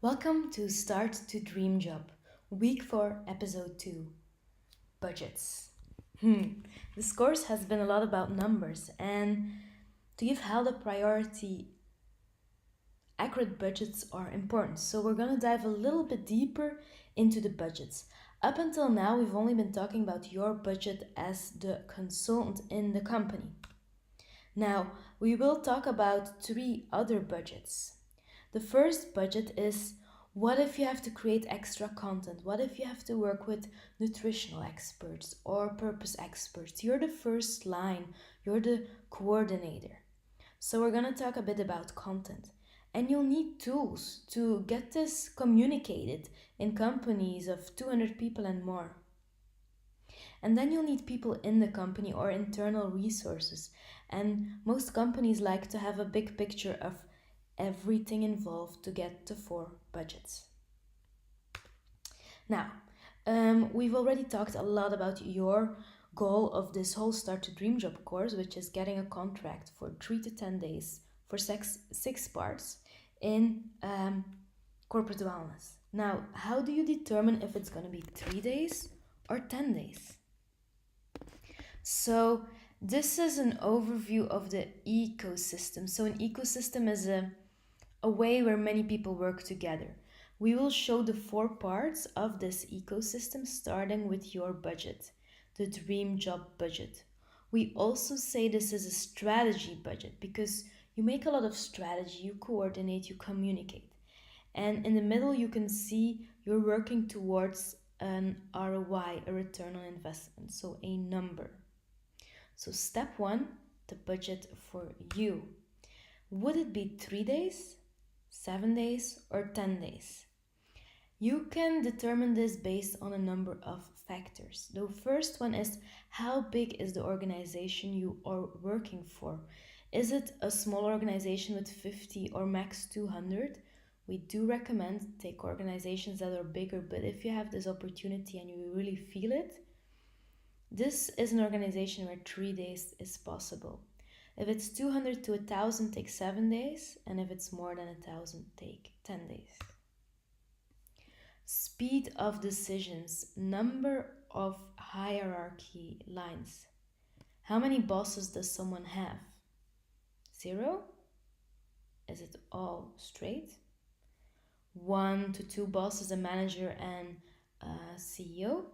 Welcome to Start to Dream Job, Week 4, Episode 2 Budgets. This course has been a lot about numbers, and to give health a priority, accurate budgets are important. So, we're going to dive a little bit deeper into the budgets. Up until now, we've only been talking about your budget as the consultant in the company. Now, we will talk about 3 other budgets. The first budget is what if you have to create extra content? What if you have to work with nutritional experts or purpose experts? You're the first line, you're the coordinator. So, we're going to talk a bit about content. And you'll need tools to get this communicated in companies of 200 people and more. And then you'll need people in the company or internal resources. And most companies like to have a big picture of everything involved to get to 4 budgets. Now, we've already talked a lot about your goal of this whole Start to Dream Job course, which is getting a contract for 3 to 10 days for 6 parts in corporate wellness. Now, how do you determine if it's going to be 3 days or 10 days? So, this is an overview of the ecosystem. So, an ecosystem is a way where many people work together. We will show the 4 parts of this ecosystem, starting with your budget, the dream job budget. We also say this is a strategy budget because you make a lot of strategy, you coordinate, you communicate. And in the middle, you can see you're working towards an ROI, a return on investment, so a number. So step 1, the budget for you. Would it be 3 days, 7 days, or 10 days? You can determine this based on a number of factors. The first one is how big is the organization you are working for? Is it a small organization with 50 or max 200? We do recommend take organizations that are bigger, but if you have this opportunity and you really feel it, this is an organization where 3 days is possible. If it's 200 to 1,000, take 7 days, and if it's more than 1,000, take 10 days. Speed of decisions, number of hierarchy lines. How many bosses does someone have? 0? Is it all straight? 1 to 2 bosses, a manager and a CEO?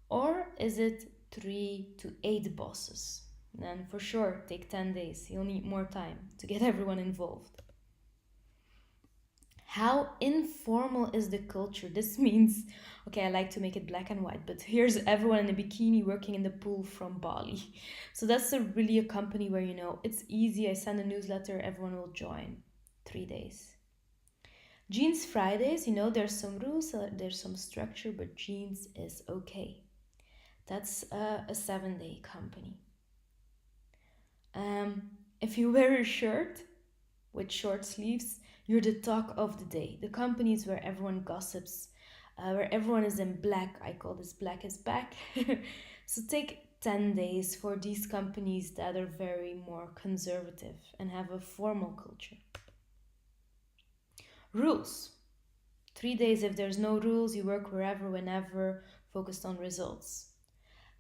Or is it 3 to 8 bosses? Then for sure, take 10 days. You'll need more time to get everyone involved. How informal is the culture? This means, okay, I like to make it black and white, but here's everyone in a bikini working in the pool from Bali. So that's really a company where, it's easy. I send a newsletter, everyone will join. 3 days. Jeans Fridays, there's some rules, there's some structure, but jeans is okay. That's a 7-day company. If you wear a shirt with short sleeves, you're the talk of the day. The companies where everyone gossips, where everyone is in black. I call this black is back. So take 10 days for these companies that are very more conservative and have a formal culture. Rules. 3 days if there's no rules, you work wherever, whenever, focused on results.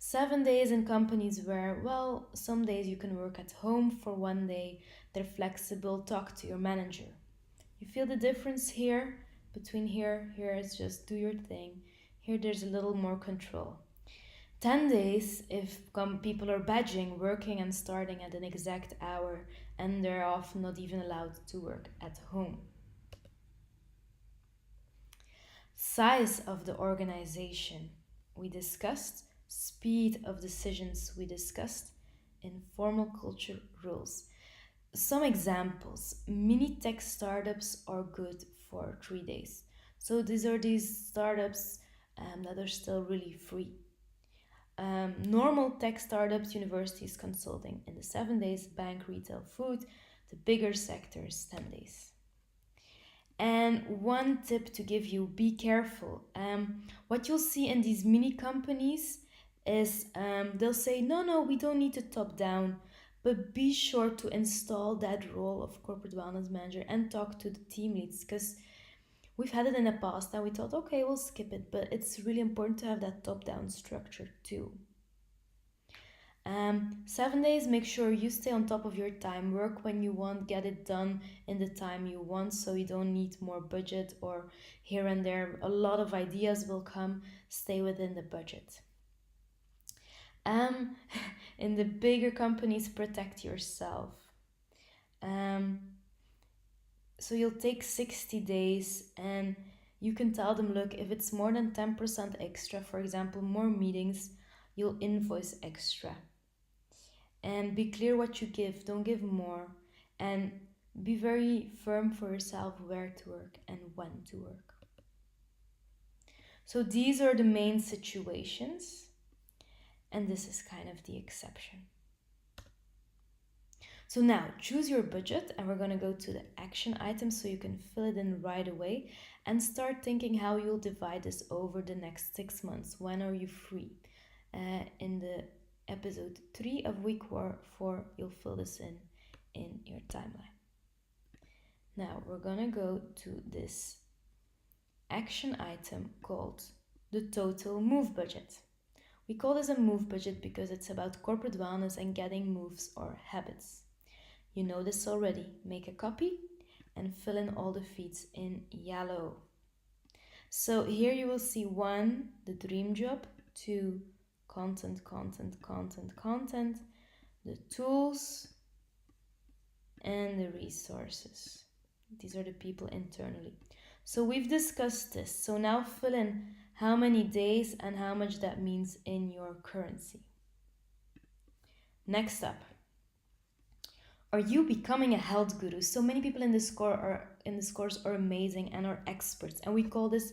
7 days in companies where, some days you can work at home for 1 day. They're flexible, talk to your manager. You feel the difference here? Between here is just do your thing. Here there's a little more control. 10 days if people are badging, working and starting at an exact hour, and they're often not even allowed to work at home. Size of the organization. We discussed speed of decisions. We discussed informal culture rules. Some examples. Mini tech startups are good for 3 days. So these are these startups that are still really free. Normal tech startups, universities, consulting in the 7 days, bank, retail, food, the bigger sectors, 10 days. And one tip to give you, be careful. What you'll see in these mini companies is they'll say, no, we don't need to top down, but be sure to install that role of corporate wellness manager and talk to the team leads, because We've had it in the past and we thought, okay, we'll skip it, but it's really important to have that top-down structure too. 7 days, make sure you stay on top of your time. Work when you want, get it done in the time you want, so you don't need more budget or here and there. A lot of ideas will come. Stay within the budget. Um, in the bigger companies, protect yourself. Um, so you'll take 60 days and you can tell them, look, if it's more than 10% extra, for example, more meetings, you'll invoice extra. And be clear what you give, don't give more. And be very firm for yourself where to work and when to work. So these are the main situations, and this is kind of the exception. So now choose your budget, and we're going to go to the action items so you can fill it in right away and start thinking how you'll divide this over the next 6 months. When are you free? In the episode 3 of week 4, you'll fill this in your timeline. Now we're gonna go to this action item called the total move budget. We call this a move budget because it's about corporate wellness and getting moves or habits. You know this already. Make a copy and fill in all the feeds in yellow. So here you will see 1, the dream job, 2, content, the tools, and the resources. These are the people internally. So we've discussed this. So now fill in how many days and how much that means in your currency. Next up, are you becoming a health guru? So many people in this course are amazing and are experts, and we call this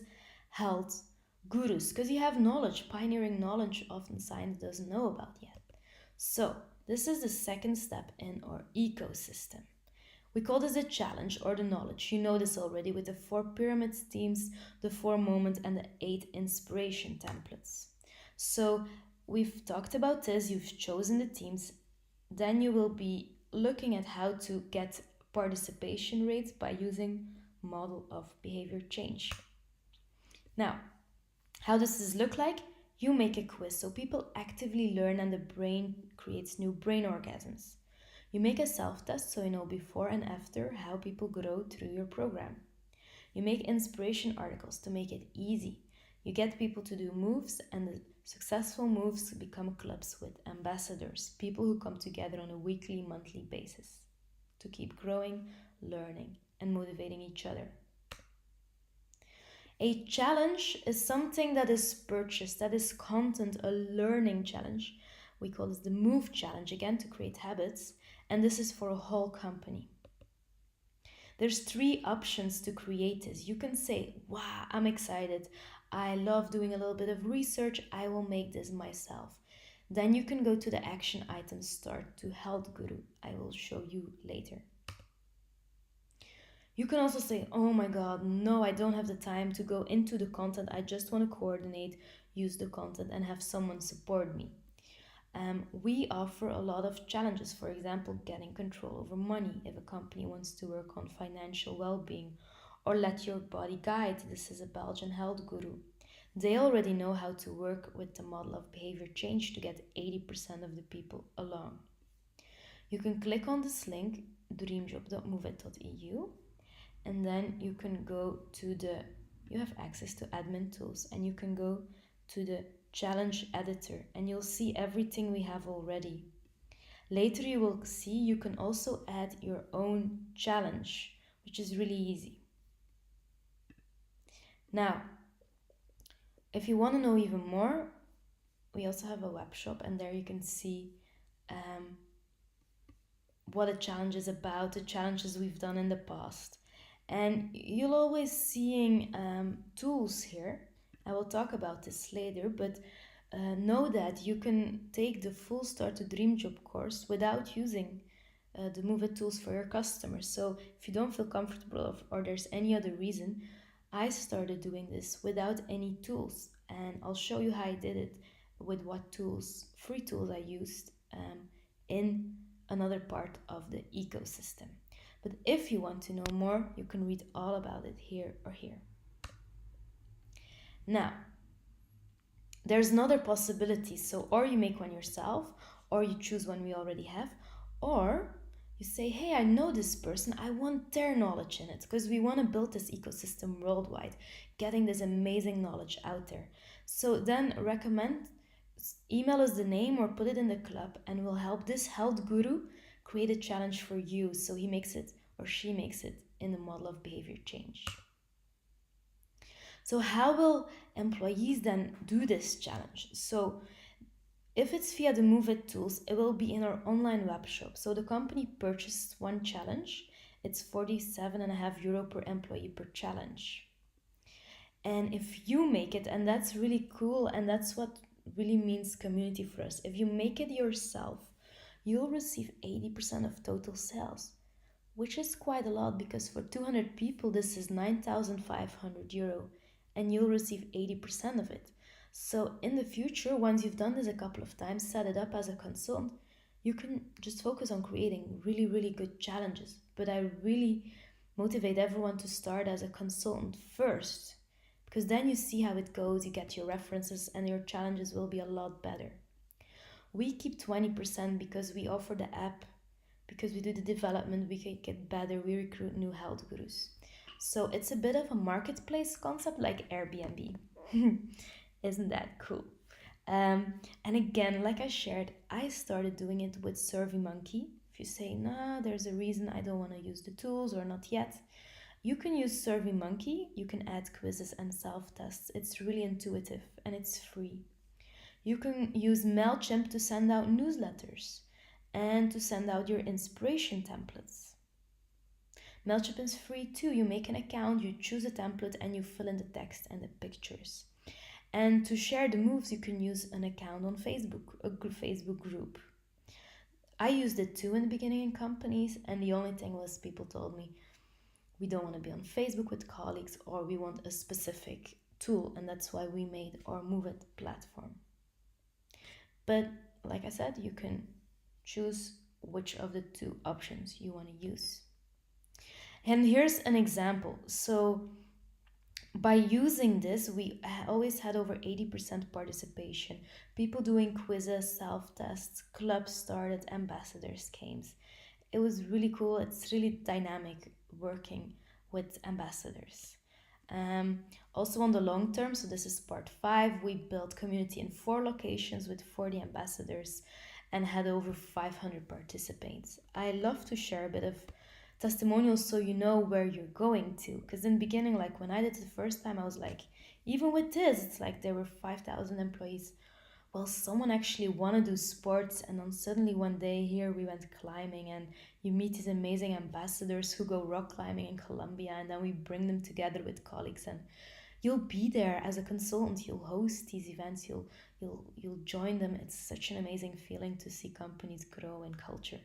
health gurus because you have knowledge, pioneering knowledge often science doesn't know about yet. So this is the second step in our ecosystem. We call this a challenge or the knowledge. You know this already with the 4 pyramids themes, the 4 moments, and the 8 inspiration templates. So we've talked about this, you've chosen the themes, then you will be looking at how to get participation rates by using model of behavior change. Now, how does this look like? You make a quiz so people actively learn and the brain creates new brain orgasms. You make a self-test so you know before and after how people grow through your program. You make inspiration articles to make it easy. You get people to do moves, and the successful moves become clubs with ambassadors, people who come together on a weekly, monthly basis to keep growing, learning, and motivating each other. A challenge is something that is purchased, that is content, a learning challenge. We call this the move challenge, again, to create habits, and this is for a whole company. There's 3 options to create this. You can say, wow, I'm excited. I love doing a little bit of research. I will make this myself. Then you can go to the action item start to Health Guru. I will show you later. You can also say, oh my god, no, I don't have the time to go into the content. I just want to coordinate, use the content, and have someone support me. We offer a lot of challenges, for example, getting control over money if a company wants to work on financial well-being, or let your body guide. This is a Belgian health guru. They already know how to work with the model of behavior change to get 80% of the people along. You can click on this link, dreamjob.moveit.eu, and then you can go to you have access to admin tools, and you can go to the challenge editor and you'll see everything we have already. Later you will see you can also add your own challenge, which is really easy. Now, if you want to know even more, we also have a web shop, and there you can see what a challenge is about, the challenges we've done in the past. And you'll always seeing tools here. I will talk about this later, but know that you can take the full Start to Dream Job course without using the Move It tools for your customers. So if you don't feel comfortable or there's any other reason, I started doing this without any tools, and I'll show you how I did it with what tools, free tools I used in another part of the ecosystem. But if you want to know more, you can read all about it here or here. Now, there's another possibility. So, or you make one yourself, or you choose one we already have, or you say, hey, I know this person, I want their knowledge in it, because we want to build this ecosystem worldwide, getting this amazing knowledge out there. So then recommend, email us the name or put it in the club, and we'll help this health guru create a challenge for you, so he makes it or she makes it in the model of behavior change. So how will employees then do this challenge? So if it's via the Move It tools, it will be in our online web shop. So the company purchased one challenge. It's 47.5 euro per employee per challenge. And if you make it, and that's really cool, and that's what really means community for us. If you make it yourself, you'll receive 80% of total sales, which is quite a lot, because for 200 people, this is 9,500 euro, and you'll receive 80% of it. So in the future, once you've done this a couple of times, set it up as a consultant, you can just focus on creating really, really good challenges. But I really motivate everyone to start as a consultant first, because then you see how it goes, you get your references, and your challenges will be a lot better. We keep 20% because we offer the app, because we do the development, we can get better, we recruit new health gurus. So it's a bit of a marketplace concept like Airbnb. Isn't that cool? And again, like I shared, I started doing it with SurveyMonkey. If you say, nah, there's a reason I don't want to use the tools or not yet, you can use SurveyMonkey. You can add quizzes and self-tests. It's really intuitive and it's free. You can use MailChimp to send out newsletters and to send out your inspiration templates. MailChimp is free too. You make an account, you choose a template, and you fill in the text and the pictures. And to share the moves, you can use an account on Facebook, a Facebook group. I used it too in the beginning in companies, and the only thing was people told me, we don't want to be on Facebook with colleagues, or we want a specific tool, and that's why we made our Move It platform. But like I said, you can choose which of the two options you want to use. And here's an example. So by using this, we always had over 80% participation. People doing quizzes, self-tests, clubs started, ambassadors came. It was really cool. It's really dynamic working with ambassadors. Also on the long term, so this is part 5, we built community in 4 locations with 40 ambassadors and had over 500 participants. I love to share a bit of testimonials so you know where you're going to, because in the beginning, like when I did it the first time, I was like, even with this, it's like there were 5,000 employees. Well, someone actually want to do sports, and then suddenly one day here we went climbing, and you meet these amazing ambassadors who go rock climbing in Colombia, and then we bring them together with colleagues, and you'll be there as a consultant, you'll host these events, you'll join them. It's such an amazing feeling to see companies grow in culture.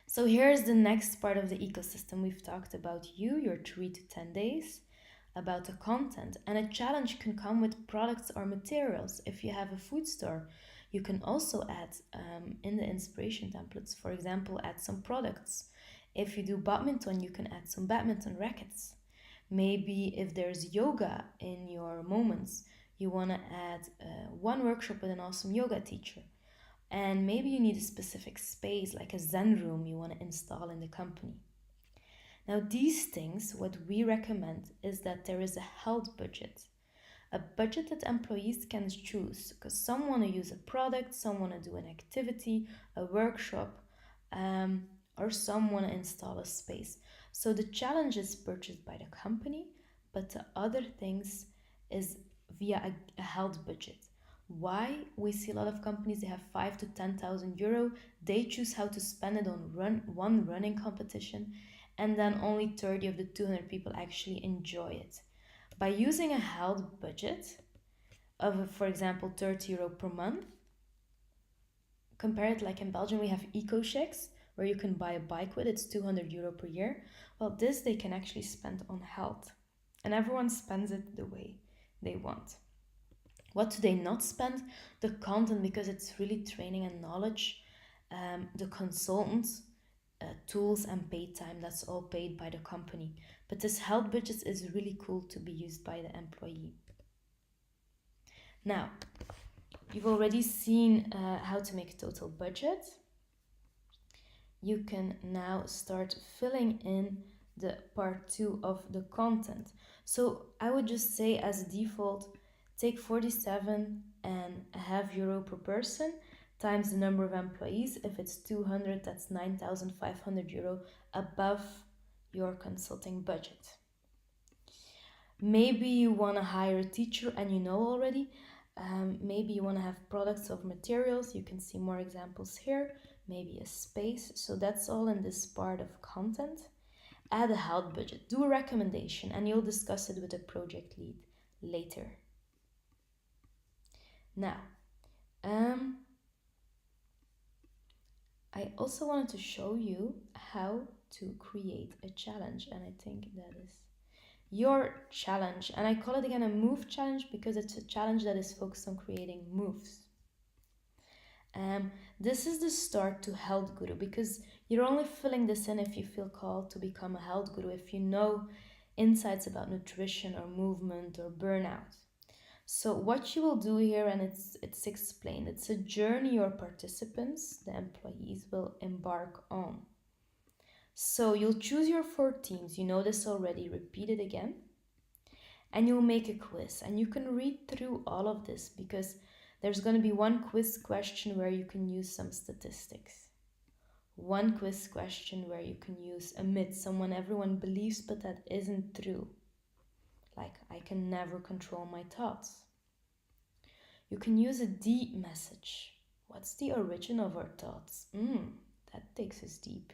So here's the next part of the ecosystem. We've talked about your 3 to 10 days, about the content, and a challenge can come with products or materials. If you have a food store, you can also add in the inspiration templates, for example, add some products. If you do badminton, you can add some badminton rackets. Maybe if there's yoga in your moments, you want to add one workshop with an awesome yoga teacher. And maybe you need a specific space, like a Zen room you want to install in the company. Now, these things, what we recommend is that there is a health budget. A budget that employees can choose, because some want to use a product, some want to do an activity, a workshop, or some want to install a space. So the challenge is purchased by the company, but the other things is via a health budget. Why? We see a lot of companies, they have 5 to 10,000 euro. They choose how to spend it on one running competition, and then only 30 of the 200 people actually enjoy it. By using a health budget of, for example, 30 euro per month, compare it like in Belgium, we have EcoChecks, where you can buy a bike with, it's 200 euro per year. Well, this they can actually spend on health, and everyone spends it the way they want. What do they not spend? The content, because it's really training and knowledge. the consultant, tools and paid time, that's all paid by the company. But this health budget is really cool to be used by the employee. Now, you've already seen how to make a total budget. You can now start filling in the part 2 of the content. So I would just say as a default, take 47.5 euro per person times the number of employees. If it's 200, that's 9,500 euro above your consulting budget. Maybe you want to hire a teacher and you know already. Maybe you want to have products or materials. You can see more examples here. Maybe a space. So that's all in this part of content. Add a health budget. Do a recommendation and you'll discuss it with the project lead later. Now, I also wanted to show you how to create a challenge, and I think that is your challenge. And I call it again a move challenge because it's a challenge that is focused on creating moves. This is the start to Health Guru, because you're only filling this in if you feel called to become a health guru, if you know insights about nutrition or movement or burnout. So what you will do here, and it's explained, it's a journey your participants, the employees, will embark on. So you'll choose your 4 teams, you know this already, repeat it again. And you'll make a quiz, and you can read through all of this because there's going to be one quiz question where you can use some statistics. One quiz question where you can use a myth, someone everyone believes but that isn't true. Like, I can never control my thoughts. You can use a deep message. What's the origin of our thoughts? That takes us deep.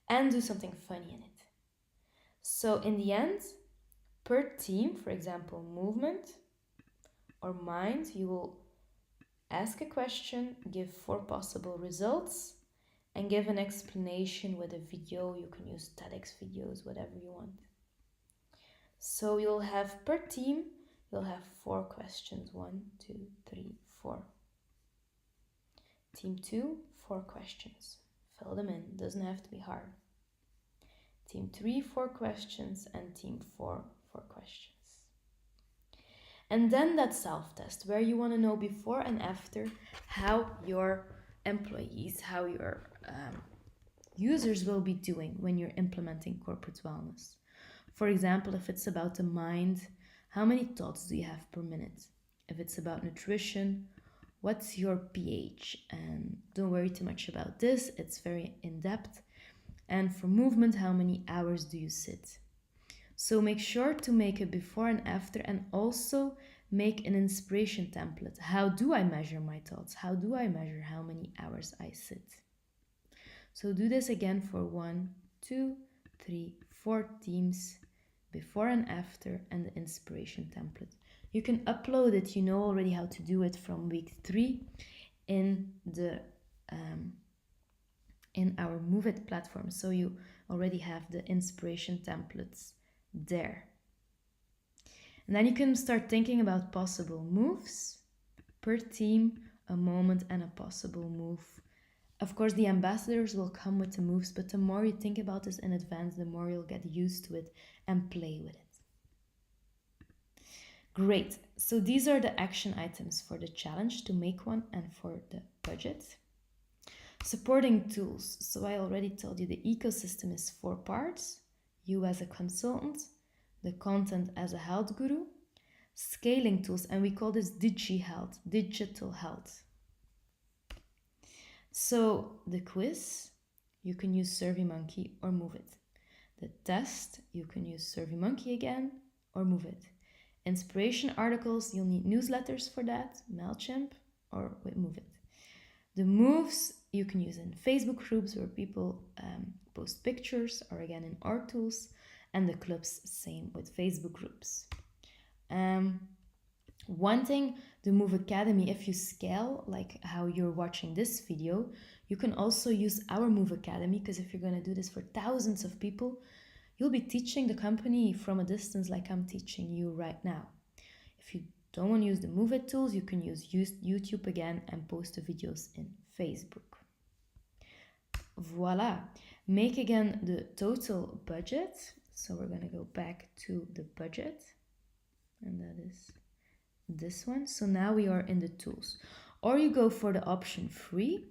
And do something funny in it. So in the end, per team, for example, movement or mind, you will ask a question, give 4 possible results, and give an explanation with a video. You can use TEDx videos, whatever you want. So you'll have per team, you'll have 4 questions. 1, 2, 3, 4. Team 2, 4 questions. Fill them in, doesn't have to be hard. Team 3, 4 questions, and team 4, 4 questions. And then that self-test where you want to know before and after how your employees, how your users will be doing when you're implementing corporate wellness. For example, if it's about the mind, how many thoughts do you have per minute? If it's about nutrition, what's your pH? And don't worry too much about this, it's very in-depth. And for movement, how many hours do you sit? So make sure to make a before and after, and also make an inspiration template. How do I measure my thoughts? How do I measure how many hours I sit? So do this again for 1, 2, 3, 4 teams, before and after, and the inspiration template. You can upload it, you know already how to do it from week 3 in the in our Move It platform. So you already have the inspiration templates there. And then you can start thinking about possible moves per team, a moment and a possible move. Of course, the ambassadors will come with the moves, but the more you think about this in advance, the more you'll get used to it and play with it. Great. So these are the action items for the challenge to make one and for the budget. Supporting tools. So I already told you the ecosystem is 4 parts. You as a consultant, the content as a health guru, scaling tools, and we call this digi-health, digital health. So the quiz, you can use SurveyMonkey or Move It. The test, you can use SurveyMonkey again or Move It. Inspiration articles, you'll need newsletters for that, MailChimp or with Move It. The moves, you can use in Facebook groups where people post pictures, or again in our tools, and the clubs, same with Facebook groups. One thing, the Move Academy, if you scale, like how you're watching this video, you can also use our Move Academy, because if you're going to do this for thousands of people, you'll be teaching the company from a distance like I'm teaching you right now. If you don't want to use the Move It tools, you can use YouTube again and post the videos in Facebook. Voila. Make again the total budget. So we're going to go back to the budget, and that is this one. So now we are in the tools. Or you go for the option free,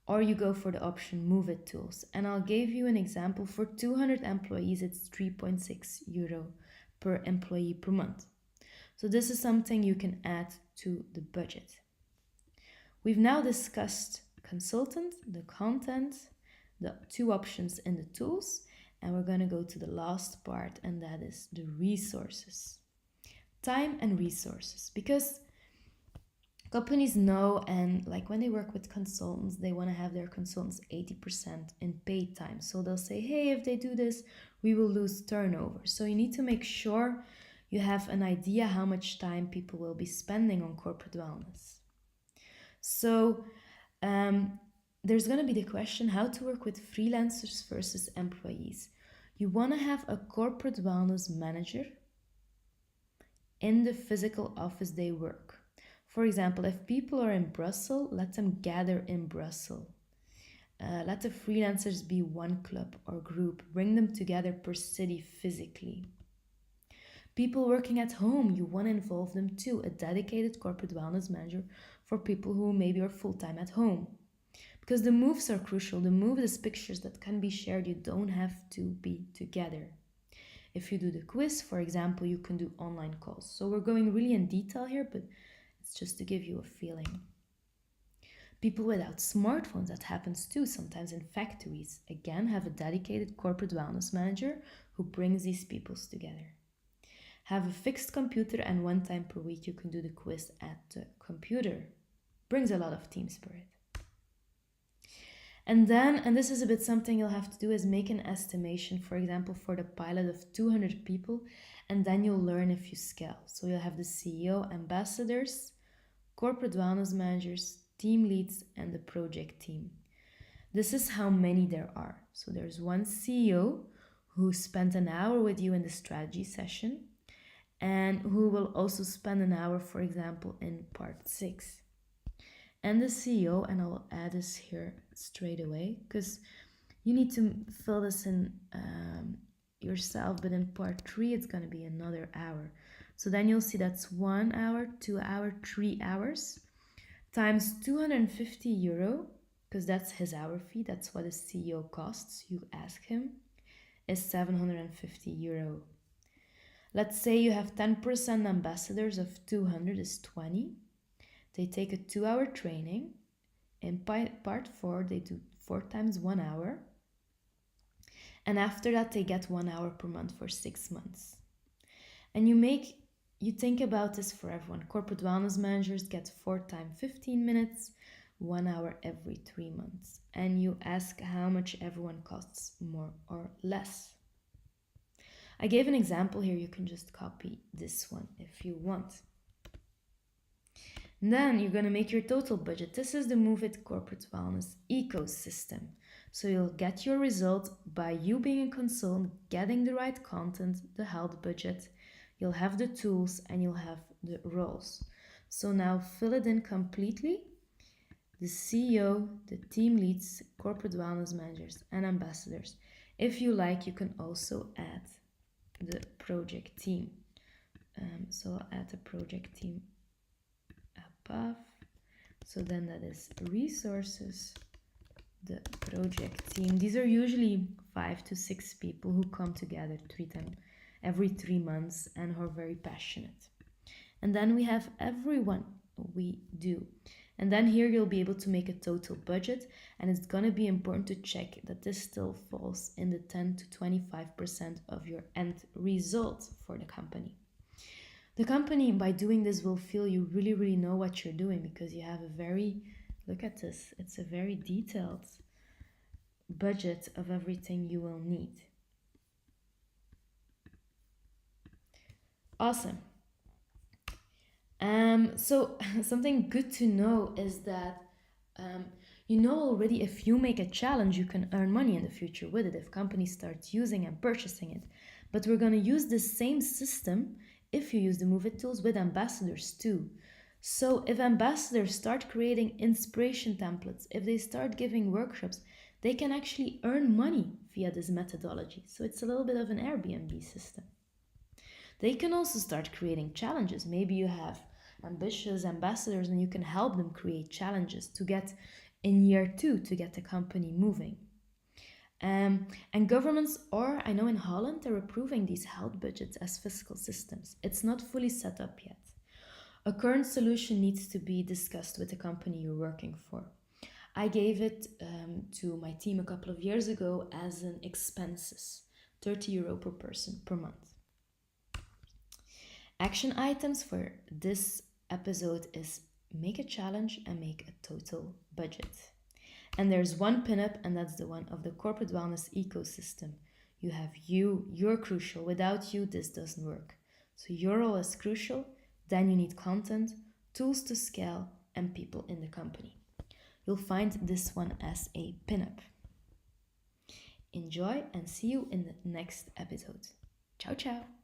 or you go for the option move it tools. And I'll give you an example. For 200 employees, it's 3.6 euro per employee per month. So this is something you can add to the budget. We've now discussed consultant, the content, the two options in the tools, and we're going to go to the last part, and that is the resources. Time and resources, because companies know, and like when they work with consultants, they want to have their consultants 80% in paid time. So they'll say, hey, if they do this, we will lose turnover. So you need to make sure you have an idea how much time people will be spending on corporate wellness. So there's going to be the question how to work with freelancers versus employees. You want to have a corporate wellness manager in the physical office they work. For example, if people are in Brussels, let them gather in Brussels. Let the freelancers be one club or group. Bring them together per city physically. People working at home, you want to involve them too. A dedicated corporate wellness manager for people who maybe are full-time at home. Because the moves are crucial. The move is pictures that can be shared. You don't have to be together. If you do the quiz, for example, you can do online calls. So we're going really in detail here, but it's just to give you a feeling. People without smartphones, that happens too, sometimes in factories. Again, have a dedicated corporate wellness manager who brings these peoples together. Have a fixed computer, and one time per week you can do the quiz at the computer. Brings a lot of team spirit. And then, and this is a bit something you'll have to do, is make an estimation, for example, for the pilot of 200 people, and then you'll learn if you scale. So you'll have the CEO, ambassadors, corporate wellness managers, team leads, and the project team. This is how many there are. So there's one CEO who spent an hour with you in the strategy session, and who will also spend an hour, for example, in part 6. And the CEO, and I'll add this here straight away, because you need to fill this in yourself, but in part 3, it's going to be another hour. So then you'll see that's 1 hour, 2 hours, 3 hours, times 250 euro, because that's his hour fee, that's what a CEO costs, you ask him, is 750 euro. Let's say you have 10% ambassadors of 200 is 20. They take a 2-hour training. In part 4, they do 4 times 1 hour. And after that, they get 1 hour per month for 6 months. And you think about this for everyone. Corporate wellness managers get 4 times 15 minutes, 1 hour every 3 months. And you ask how much everyone costs, more or less. I gave an example here. You can just copy this one if you want. Then you're going to make your total budget. This is the Move It Corporate Wellness ecosystem. So you'll get your result by you being a consultant, getting the right content, the health budget. You'll have the tools and you'll have the roles. So now fill it in completely. The CEO, the team leads, corporate wellness managers, and ambassadors. If you like, you can also add the project team. So I'll add the project team above. So then that is resources, the project team. These are usually 5 to 6 people who come together, treat them every 3 months, and who are very passionate. And then we have everyone we do. And then here you'll be able to make a total budget, and it's going to be important to check that this still falls in the 10 to 25% of your end result for the company. The company, by doing this, will feel you really, really know what you're doing, because you have a very, look at this, it's a very detailed budget of everything you will need. Awesome. So something good to know is that you know already if you make a challenge, you can earn money in the future with it if companies start using and purchasing it. But we're going to use the same system if you use the Move It tools with ambassadors too. So if ambassadors start creating inspiration templates, if they start giving workshops, they can actually earn money via this methodology. So it's a little bit of an Airbnb system. They can also start creating challenges. Maybe you have ambitious ambassadors and you can help them create challenges to get in year 2 to get the company moving. And governments, or I know in Holland, they're approving these health budgets as fiscal systems. It's not fully set up yet. A current solution needs to be discussed with the company you're working for. I gave it to my team a couple of years ago as an expenses, €30 per person per month. Action items for this episode is make a challenge and make a total budget. And there's one pinup, and that's the one of the corporate wellness ecosystem. You have you're crucial. Without you, this doesn't work. So your role is crucial. Then you need content, tools to scale, and people in the company. You'll find this one as a pinup. Enjoy and see you in the next episode. Ciao, ciao.